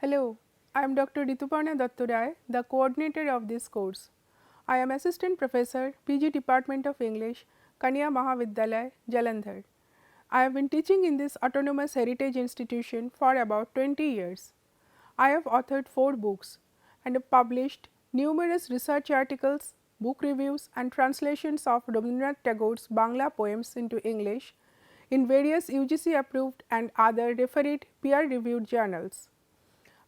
Hello, I am Dr. Rituparna Datturai, the coordinator of this course. I am Assistant Professor, PG Department of English, Kanya Mahavidyalaya, Jalandhar. I have been teaching in this autonomous heritage institution for about 20 years. I have authored 4 books and have published numerous research articles, book reviews and translations of Rabindranath Tagore's Bangla poems into English in various UGC approved and other refereed peer reviewed journals.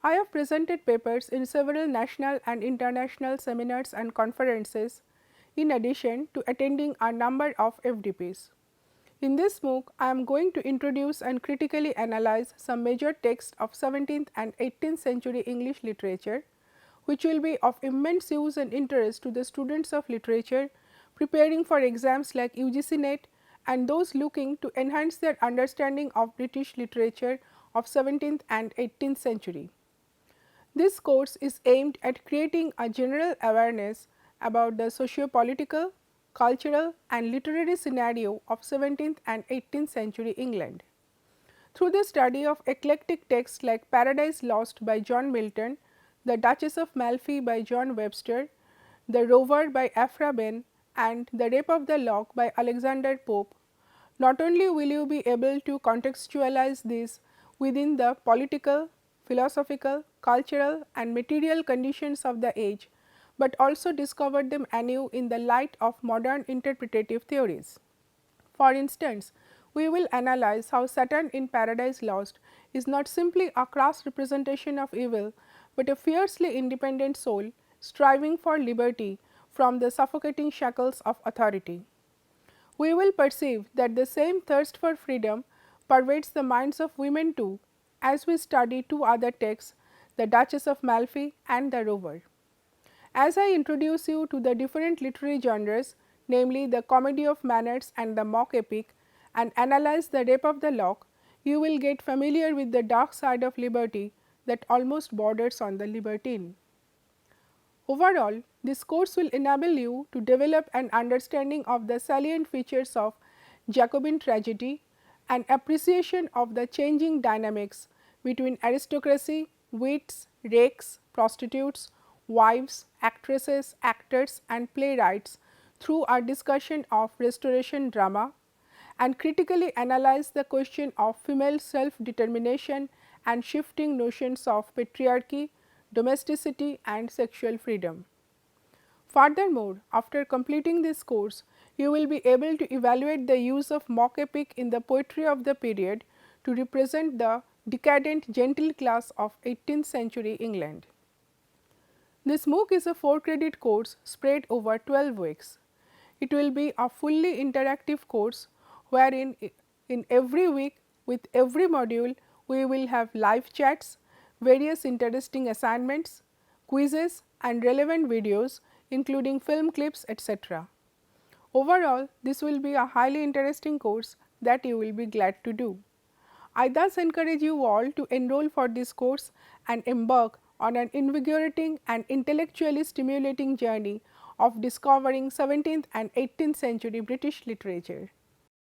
I have presented papers in several national and international seminars and conferences in addition to attending a number of FDPs. In this MOOC, I am going to introduce and critically analyze some major texts of 17th and 18th century English literature, which will be of immense use and interest to the students of literature preparing for exams like UGC NET and those looking to enhance their understanding of British literature of 17th and 18th century. This course is aimed at creating a general awareness about the socio-political, cultural and literary scenario of 17th and 18th century England. Through the study of eclectic texts like Paradise Lost by John Milton, The Duchess of Malfi by John Webster, The Rover by Aphra Behn and The Rape of the Lock by Alexander Pope, not only will you be able to contextualize these within the political, philosophical, cultural and material conditions of the age, but also discover them anew in the light of modern interpretative theories. For instance, we will analyze how Satan in Paradise Lost is not simply a crass representation of evil, but a fiercely independent soul striving for liberty from the suffocating shackles of authority. We will perceive that the same thirst for freedom pervades the minds of women too, as we study 2 other texts, The Duchess of Malfi and The Rover. As I introduce you to the different literary genres, namely the comedy of manners and the mock epic, and analyze The Rape of the Lock, you will get familiar with the dark side of liberty that almost borders on the libertine. Overall, this course will enable you to develop an understanding of the salient features of Jacobin tragedy and appreciation of the changing dynamics between aristocracy, wits, rakes, prostitutes, wives, actresses, actors and playwrights through our discussion of restoration drama, and critically analyze the question of female self-determination and shifting notions of patriarchy, domesticity and sexual freedom. Furthermore, after completing this course, you will be able to evaluate the use of mock epic in the poetry of the period to represent the decadent gentle class of 18th century England. This MOOC is a 4-credit course spread over 12 weeks. It will be a fully interactive course wherein in every week with every module we will have live chats, various interesting assignments, quizzes and relevant videos including film clips etc. Overall, this will be a highly interesting course that you will be glad to do. I thus encourage you all to enroll for this course and embark on an invigorating and intellectually stimulating journey of discovering 17th and 18th century British literature.